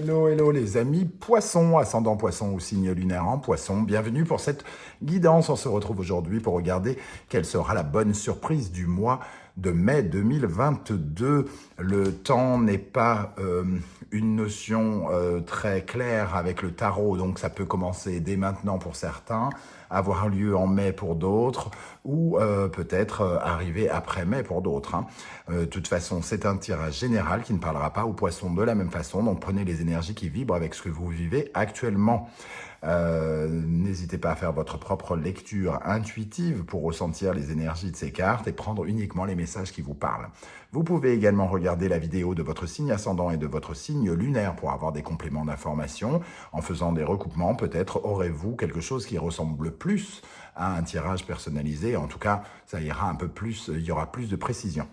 Hello, hello les amis poissons, ascendant poisson ou signe lunaire en poisson. Bienvenue pour cette guidance. On se retrouve aujourd'hui pour regarder quelle sera la bonne surprise du mois de mai 2022. Le temps n'est pas une notion très claire avec le tarot, donc ça peut commencer dès maintenant pour certains, avoir lieu en mai pour d'autres, ou peut-être arriver après mai pour d'autres. De toute façon, c'est un tirage général qui ne parlera pas aux poissons de la même façon, donc prenez les énergies qui vibrent avec ce que vous vivez actuellement. N'hésitez pas à faire votre propre lecture intuitive pour ressentir les énergies de ces cartes et prendre uniquement les messages qui vous parlent. Vous pouvez également regarder la vidéo de votre signe ascendant et de votre signe lunaire pour avoir des compléments d'information. En faisant des recoupements, peut-être aurez-vous quelque chose qui ressemble plus à un tirage personnalisé. En tout cas, ça ira un peu plus, il y aura plus de précision.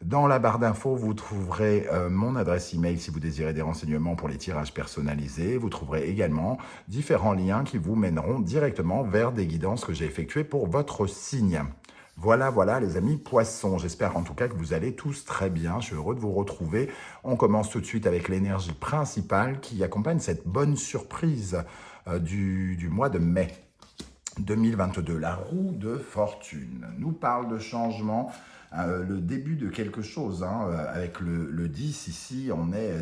Dans la barre d'infos, vous trouverez mon adresse email si vous désirez des renseignements pour les tirages personnalisés. Vous trouverez également différents liens qui vous mèneront directement vers des guidances que j'ai effectuées pour votre signe. Voilà les amis poissons. J'espère en tout cas que vous allez tous très bien. Je suis heureux de vous retrouver. On commence tout de suite avec l'énergie principale qui accompagne cette bonne surprise du mois de mai 2022. La roue de fortune nous parle de changement. Le début de quelque chose, avec le 10 ici, on est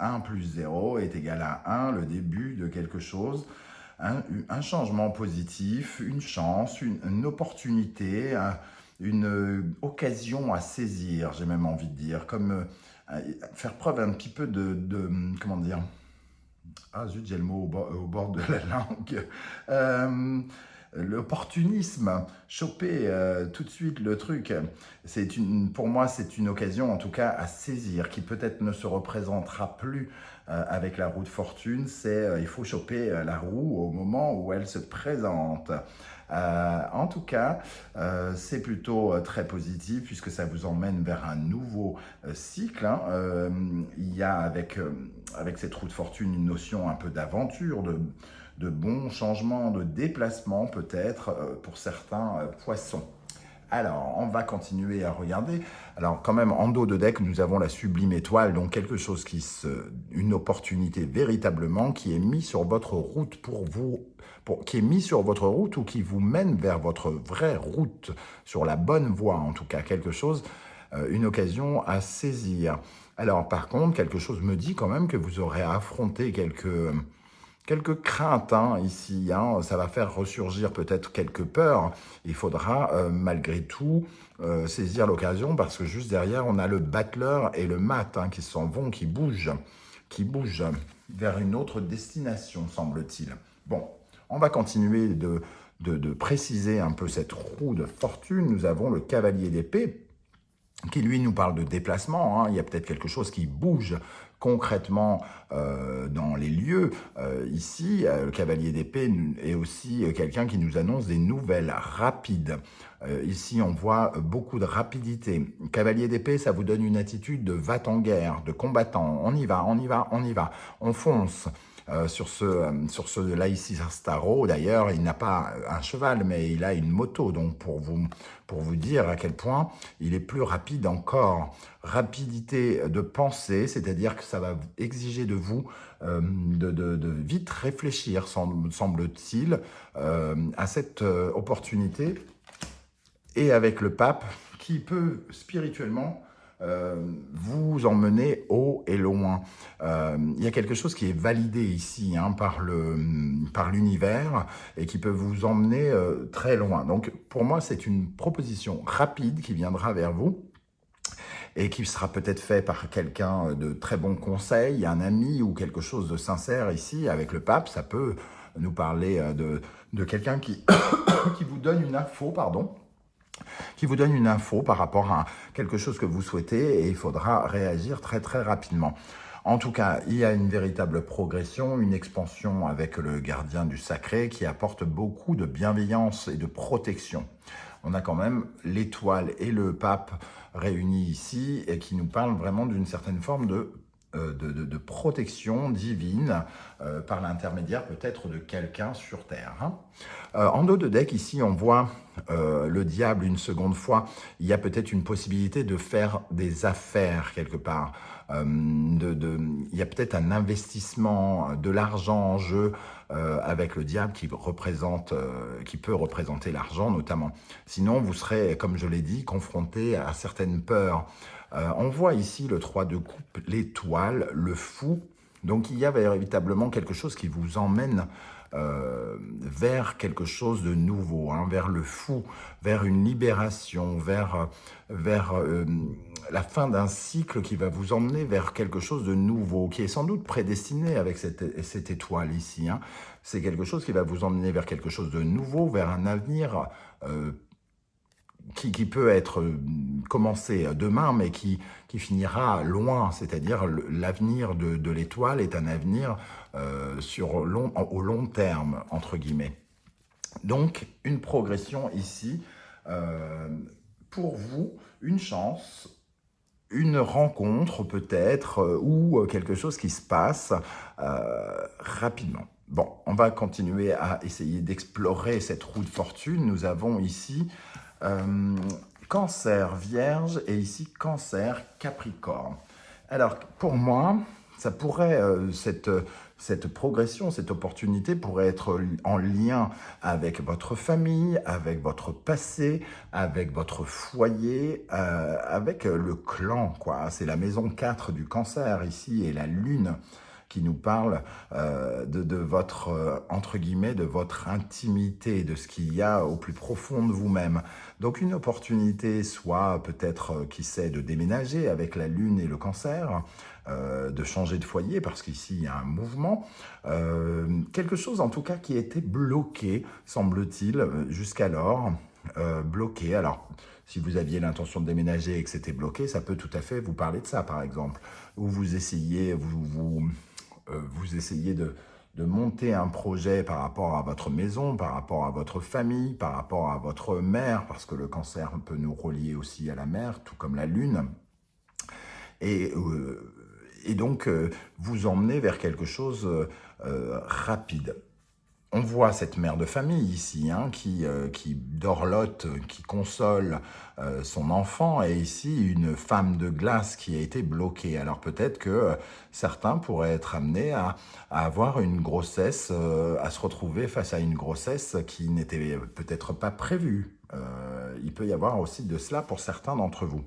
1 plus 0 est égal à 1, le début de quelque chose, un changement positif, une chance, une opportunité, une occasion à saisir, j'ai même envie de dire, comme faire preuve un petit peu comment dire, ah zut, j'ai le mot au bord de la langue, l'opportunisme, choper tout de suite le truc, pour moi c'est une occasion en tout cas à saisir, qui peut-être ne se représentera plus avec la roue de fortune, il faut choper la roue au moment où elle se présente. En tout cas, c'est plutôt très positif puisque ça vous emmène vers un nouveau cycle. Il y a avec cette roue de fortune une notion un peu d'aventure, de bons changements, de déplacement peut-être pour certains poissons. Alors, on va continuer à regarder. Alors, quand même, en dos de deck, nous avons la sublime étoile, donc quelque chose une opportunité véritablement qui est mise sur votre route pour vous, qui est mis sur votre route ou qui vous mène vers votre vraie route, sur la bonne voie en tout cas, quelque chose, une occasion à saisir. Alors, par contre, quelque chose me dit quand même que vous aurez affronté quelques craintes ici, ça va faire ressurgir peut-être quelques peurs. Il faudra malgré tout saisir l'occasion parce que juste derrière, on a le battleur et le mat qui s'en vont, qui bougent vers une autre destination, semble-t-il. Bon, on va continuer de préciser un peu cette roue de fortune. Nous avons le cavalier d'épée qui lui nous parle de déplacement, il y a peut-être quelque chose qui bouge concrètement dans les lieux. Ici, le cavalier d'épée est aussi quelqu'un qui nous annonce des nouvelles rapides. Ici, on voit beaucoup de rapidité. Cavalier d'épée, ça vous donne une attitude de va-t-en-guerre, de combattant. On y va, on fonce. Sur ce Leicester d'ailleurs, il n'a pas un cheval, mais il a une moto. Donc, pour vous dire à quel point il est plus rapide encore. Rapidité de pensée, c'est-à-dire que ça va exiger de vous de vite réfléchir, semble-t-il, à cette opportunité. Et avec le pape, qui peut spirituellement vous emmener haut et loin. Il y a quelque chose qui est validé ici par l'univers et qui peut vous emmener très loin. Donc pour moi, c'est une proposition rapide qui viendra vers vous et qui sera peut-être fait par quelqu'un de très bon conseil, un ami ou quelque chose de sincère ici. Avec le pape, ça peut nous parler de quelqu'un qui vous donne une info, qui vous donne une info par rapport à quelque chose que vous souhaitez et il faudra réagir très très rapidement. En tout cas, il y a une véritable progression, une expansion avec le gardien du sacré qui apporte beaucoup de bienveillance et de protection. On a quand même l'étoile et le pape réunis ici et qui nous parlent vraiment d'une certaine forme de protection divine par l'intermédiaire peut-être de quelqu'un sur Terre. En dos de deck, ici, on voit le diable une seconde fois, il y a peut-être une possibilité de faire des affaires quelque part. Il y a peut-être un investissement, de l'argent en jeu avec le diable qui peut représenter l'argent notamment. Sinon, vous serez, comme je l'ai dit, confronté à certaines peurs. On voit ici le 3 de coupe, l'étoile, le fou. Donc il y a véritablement quelque chose qui vous emmène vers quelque chose de nouveau, hein, vers le fou, vers une libération, vers la fin d'un cycle qui va vous emmener vers quelque chose de nouveau, qui est sans doute prédestiné avec cette étoile ici. Hein. C'est quelque chose qui va vous emmener vers quelque chose de nouveau, vers un avenir qui peut être commencé demain, mais qui finira loin. C'est-à-dire l'avenir de l'étoile est un avenir au long terme, entre guillemets. Donc, une progression ici, pour vous, une chance, une rencontre peut-être, ou quelque chose qui se passe rapidement. Bon, on va continuer à essayer d'explorer cette roue de fortune. Nous avons ici Cancer, Vierge et ici Cancer, Capricorne. Alors, pour moi, ça pourrait, cette progression, cette opportunité pourrait être en lien avec votre famille, avec votre passé, avec votre foyer, avec le clan, quoi. C'est la maison 4 du Cancer ici et la Lune qui nous parle de votre, entre guillemets, de votre intimité, de ce qu'il y a au plus profond de vous-même. Donc une opportunité, soit peut-être, qui sait, de déménager avec la Lune et le Cancer, de changer de foyer, parce qu'ici il y a un mouvement, quelque chose en tout cas qui était bloqué, semble-t-il, jusqu'alors, bloqué. Alors, si vous aviez l'intention de déménager et que c'était bloqué, ça peut tout à fait vous parler de ça, par exemple. Ou vous essayez, vous essayez de monter un projet par rapport à votre maison, par rapport à votre famille, par rapport à votre mère, parce que le Cancer peut nous relier aussi à la mère, tout comme la Lune. Et donc, vous emmenez vers quelque chose rapide. On voit cette mère de famille ici, hein, qui dorlote, qui console son enfant, et ici une femme de glace qui a été bloquée. Alors peut-être que certains pourraient être amenés à avoir une grossesse, à se retrouver face à une grossesse qui n'était peut-être pas prévue. Il peut y avoir aussi de cela pour certains d'entre vous.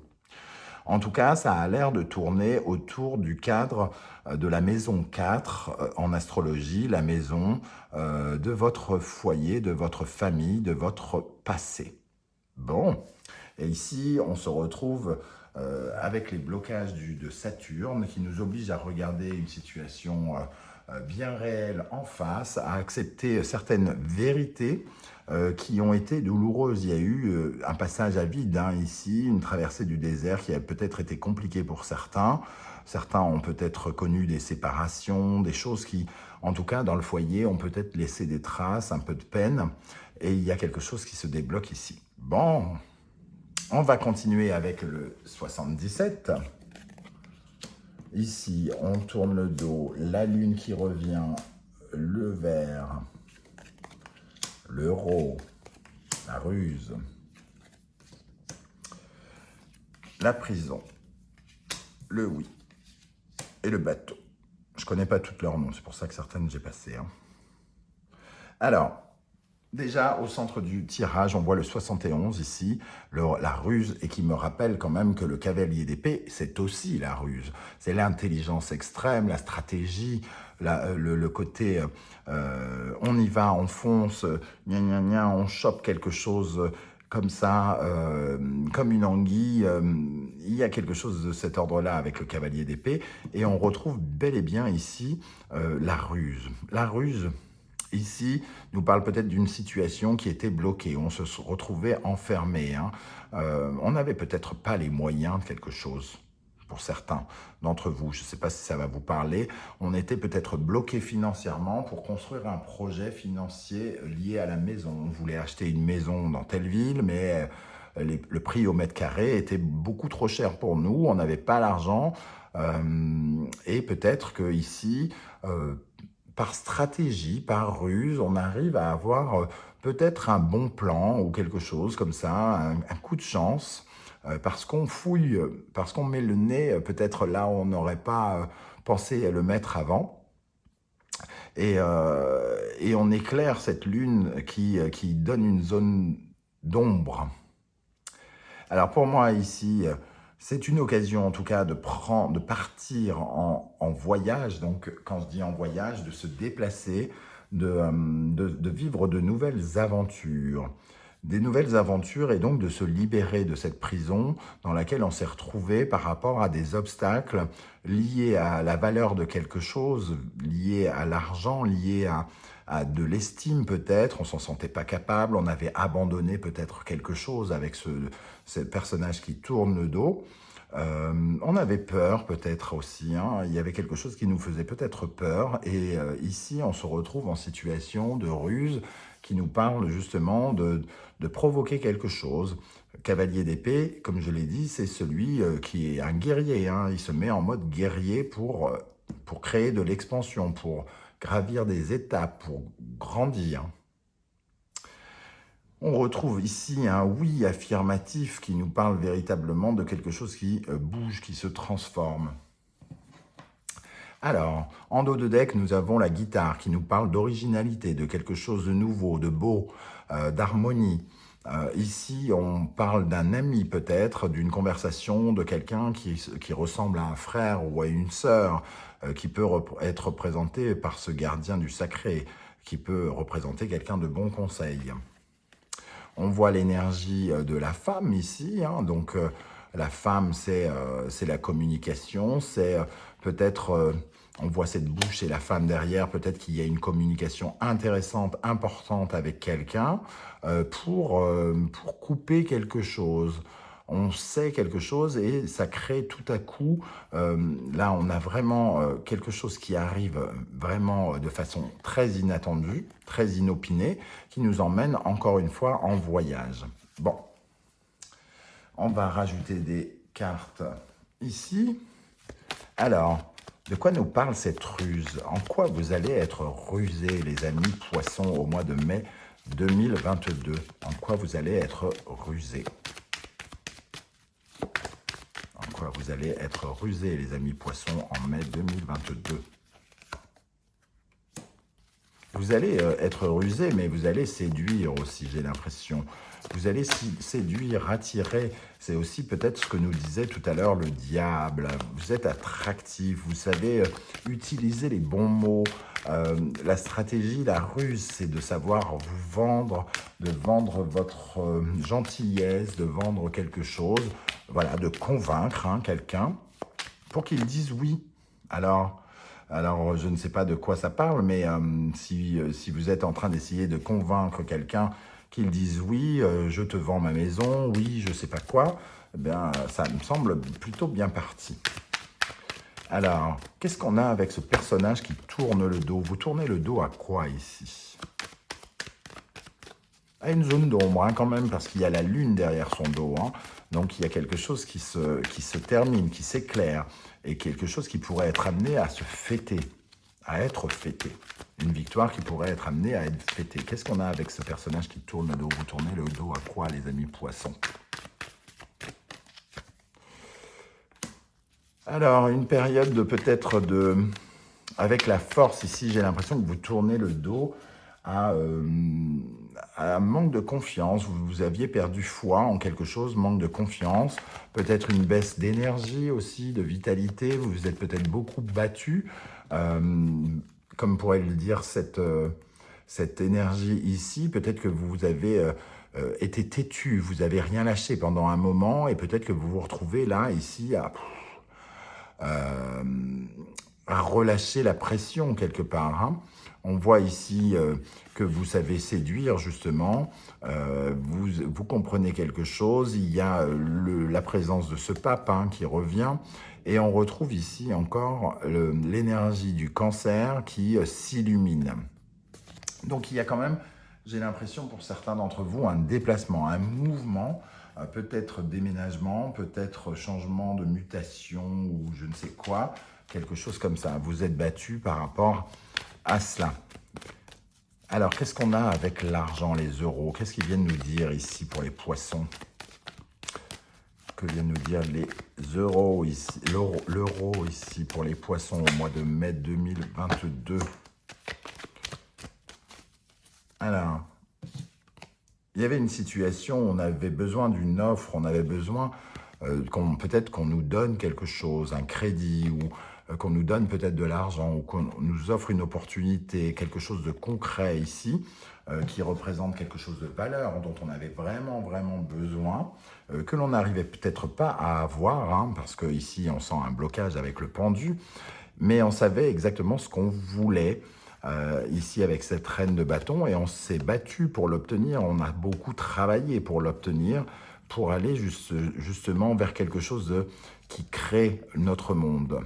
En tout cas, ça a l'air de tourner autour du cadre de la maison 4 en astrologie, la maison de votre foyer, de votre famille, de votre passé. Bon, et ici, on se retrouve avec les blocages de Saturne qui nous obligent à regarder une situation bien réelle en face, à accepter certaines vérités qui ont été douloureuses. Il y a eu un passage à vide, hein, ici, une traversée du désert qui a peut-être été compliquée pour certains. Certains ont peut-être connu des séparations, des choses qui, en tout cas, dans le foyer, ont peut-être laissé des traces, un peu de peine. Et il y a quelque chose qui se débloque ici. Bon, on va continuer avec le 77. Ici, on tourne le dos, la Lune qui revient, le vert, l'euro, la ruse, la prison, le oui et le bateau. Je ne connais pas tous leurs noms, c'est pour ça que certaines j'ai passées. Hein. Alors, déjà, au centre du tirage, on voit le 71 ici, la ruse, et qui me rappelle quand même que le cavalier d'épée, c'est aussi la ruse. C'est l'intelligence extrême, la stratégie, le côté on y va, on fonce, gna gna gna, on chope quelque chose comme ça, comme une anguille. Il y a quelque chose de cet ordre-là avec le cavalier d'épée, et on retrouve bel et bien ici la ruse. La ruse, ici, nous parle peut-être d'une situation qui était bloquée. On se retrouvait enfermé. Hein. On n'avait peut-être pas les moyens de quelque chose, pour certains d'entre vous. Je ne sais pas si ça va vous parler. On était peut-être bloqué financièrement pour construire un projet financier lié à la maison. On voulait acheter une maison dans telle ville, mais le prix au mètre carré était beaucoup trop cher pour nous. On n'avait pas l'argent. Et peut-être qu'ici... par stratégie, par ruse, on arrive à avoir peut-être un bon plan ou quelque chose comme ça, un coup de chance, parce qu'on fouille, parce qu'on met le nez peut-être là où on n'aurait pas pensé le mettre avant. Et on éclaire cette lune qui donne une zone d'ombre. Alors pour moi ici, c'est une occasion en tout cas de partir en voyage. Donc quand je dis en voyage, de se déplacer, de vivre de nouvelles aventures. Des nouvelles aventures et donc de se libérer de cette prison dans laquelle on s'est retrouvé par rapport à des obstacles liés à la valeur de quelque chose, liés à l'argent, liés à de l'estime peut-être, on s'en sentait pas capable, on avait abandonné peut-être quelque chose avec ce personnage qui tourne le dos. On avait peur peut-être aussi, hein. Il y avait quelque chose qui nous faisait peut-être peur et ici on se retrouve en situation de ruse qui nous parle justement de provoquer quelque chose. Cavalier d'épée, comme je l'ai dit, c'est celui qui est un guerrier, hein. Il se met en mode guerrier pour créer de l'expansion, pour gravir des étapes, pour grandir. On retrouve ici un oui affirmatif qui nous parle véritablement de quelque chose qui bouge, qui se transforme. Alors, en dos de deck, nous avons la guitare qui nous parle d'originalité, de quelque chose de nouveau, de beau, d'harmonie. Ici, on parle d'un ami peut-être, d'une conversation, de quelqu'un qui ressemble à un frère ou à une sœur, qui peut être représenté par ce gardien du sacré, qui peut représenter quelqu'un de bon conseil. On voit l'énergie de la femme ici, hein, donc la femme c'est la communication, c'est peut-être, on voit cette bouche et la femme derrière, peut-être qu'il y a une communication intéressante, importante avec quelqu'un pour couper quelque chose. On sait quelque chose et ça crée tout à coup, là on a vraiment quelque chose qui arrive vraiment de façon très inattendue, très inopinée, qui nous emmène encore une fois en voyage. Bon, on va rajouter des cartes ici. Alors, de quoi nous parle cette ruse? En quoi vous allez être rusés, les amis poissons, au mois de mai 2022? En quoi vous allez être rusés? En quoi vous allez être rusés, les amis poissons, en mai 2022? Vous allez être rusés, mais vous allez séduire aussi, j'ai l'impression. Vous allez séduire, attirer. C'est aussi peut-être ce que nous disait tout à l'heure le diable. Vous êtes attractif, vous savez utiliser les bons mots. La stratégie, la ruse, c'est de savoir vous vendre, de vendre votre gentillesse, de vendre quelque chose. Voilà, de convaincre quelqu'un pour qu'il dise oui. Alors, je ne sais pas de quoi ça parle, mais si vous êtes en train d'essayer de convaincre quelqu'un qu'il dise oui, je te vends ma maison, oui, je ne sais pas quoi, eh bien, ça me semble plutôt bien parti. Alors, qu'est-ce qu'on a avec ce personnage qui tourne le dos? Vous tournez le dos à quoi ici? À une zone d'ombre quand même, parce qu'il y a la lune derrière son dos. Donc il y a quelque chose qui se termine, qui s'éclaire, et quelque chose qui pourrait être amené à se fêter, à être fêté. Une victoire qui pourrait être amenée à être fêtée. Qu'est-ce qu'on a avec ce personnage qui tourne le dos? Vous tournez le dos à quoi, les amis poissons? Alors, une période de peut-être de... Avec la force ici, j'ai l'impression que vous tournez le dos à un manque de confiance. Vous aviez perdu foi en quelque chose, manque de confiance. Peut-être une baisse d'énergie aussi, de vitalité. Vous vous êtes peut-être beaucoup battu. Comme pourrait le dire cette énergie ici, peut-être que vous avez été têtu, vous n'avez rien lâché pendant un moment et peut-être que vous vous retrouvez là, ici, à relâcher la pression quelque part. On voit ici que vous savez séduire justement, vous comprenez quelque chose, il y a la présence de ce pape qui revient, et on retrouve ici encore l'énergie du cancer qui s'illumine. Donc il y a quand même, j'ai l'impression pour certains d'entre vous, un déplacement, un mouvement, peut-être déménagement, peut-être changement de mutation ou je ne sais quoi, quelque chose comme ça. Vous êtes battu par rapport à cela. Alors, qu'est-ce qu'on a avec l'argent, les euros? Qu'est-ce qu'ils viennent nous dire ici pour les poissons? Que viennent nous dire les euros ici, l'euro ici pour les poissons au mois de mai 2022? Alors, il y avait une situation où on avait besoin d'une offre, on avait besoin peut-être qu'on nous donne quelque chose, un crédit, ou qu'on nous donne peut-être de l'argent, ou qu'on nous offre une opportunité, quelque chose de concret ici, qui représente quelque chose de valeur, dont on avait vraiment, vraiment besoin, que l'on n'arrivait peut-être pas à avoir, hein, parce qu'ici on sent un blocage avec le pendu, mais on savait exactement ce qu'on voulait, ici avec cette reine de bâton, et on s'est battu pour l'obtenir, on a beaucoup travaillé pour l'obtenir, pour aller justement vers quelque chose qui crée notre monde.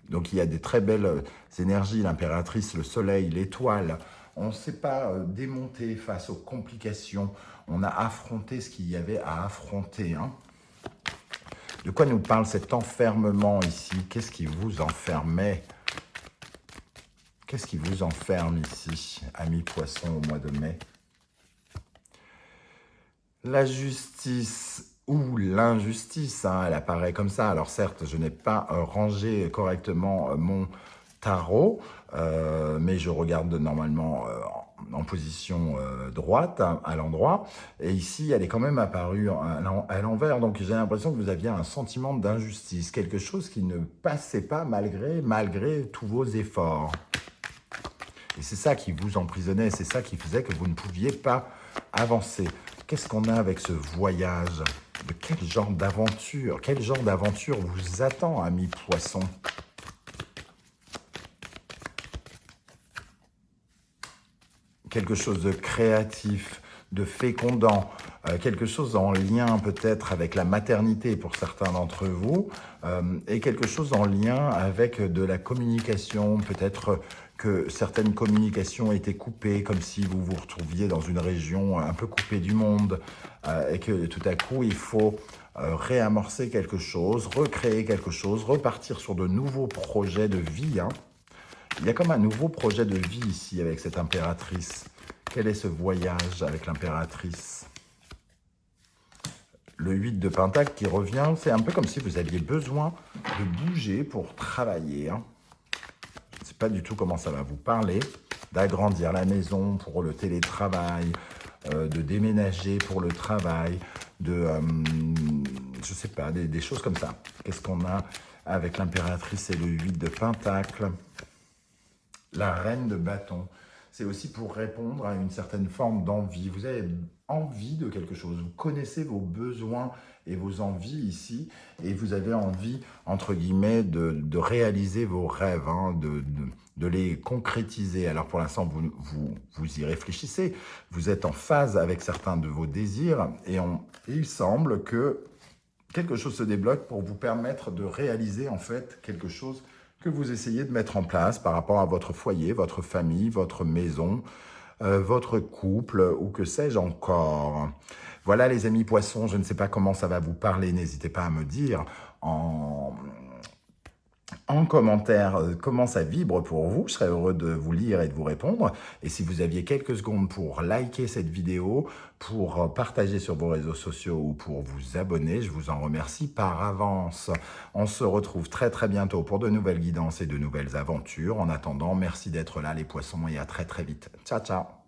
Donc il y a des très belles énergies, l'impératrice, le soleil, l'étoile. On ne s'est pas démonté face aux complications, on a affronté ce qu'il y avait à affronter, hein. De quoi nous parle cet enfermement ici? Qu'est-ce qui vous enfermait? Qu'est-ce qui vous enferme ici, amis poissons, au mois de mai? La justice ou l'injustice, hein, elle apparaît comme ça. Alors certes, je n'ai pas rangé correctement mon tarot, mais je regarde normalement en position droite, hein, à l'endroit. Et ici, elle est quand même apparue à l'envers. Donc j'ai l'impression que vous aviez un sentiment d'injustice, quelque chose qui ne passait pas malgré tous vos efforts. Et c'est ça qui vous emprisonnait, c'est ça qui faisait que vous ne pouviez pas avancer. Qu'est-ce qu'on a avec ce voyage? De quel genre d'aventure? Quel genre d'aventure vous attend, amis poissons? Quelque chose de créatif, de fécondant, quelque chose en lien peut-être avec la maternité pour certains d'entre vous, et quelque chose en lien avec de la communication, peut-être que certaines communications étaient coupées, comme si vous vous retrouviez dans une région un peu coupée du monde, et que tout à coup il faut réamorcer quelque chose, recréer quelque chose, repartir sur de nouveaux projets de vie, hein. Il y a comme un nouveau projet de vie ici avec cette impératrice. Quel est ce voyage avec l'impératrice? Le 8 de Pentacle qui revient, c'est un peu comme si vous aviez besoin de bouger pour travailler, hein. Je ne sais pas du tout comment ça va vous parler. D'agrandir la maison pour le télétravail, de déménager pour le travail, je ne sais pas, des choses comme ça. Qu'est-ce qu'on a avec l'impératrice et le 8 de Pentacle? La reine de bâton, c'est aussi pour répondre à une certaine forme d'envie. Vous avez envie de quelque chose, vous connaissez vos besoins et vos envies ici, et vous avez envie, entre guillemets, de réaliser vos rêves, hein, de les concrétiser. Alors pour l'instant, vous y réfléchissez, vous êtes en phase avec certains de vos désirs, et il semble que quelque chose se débloque pour vous permettre de réaliser en fait quelque chose que vous essayez de mettre en place par rapport à votre foyer, votre famille, votre maison, votre couple, ou que sais-je encore. Voilà les amis poissons, je ne sais pas comment ça va vous parler, n'hésitez pas à me dire en commentaire comment ça vibre pour vous. Je serais heureux de vous lire et de vous répondre. Et si vous aviez quelques secondes pour liker cette vidéo, pour partager sur vos réseaux sociaux ou pour vous abonner, je vous en remercie par avance. On se retrouve très très bientôt pour de nouvelles guidances et de nouvelles aventures. En attendant, merci d'être là les poissons et à très très vite. Ciao ciao.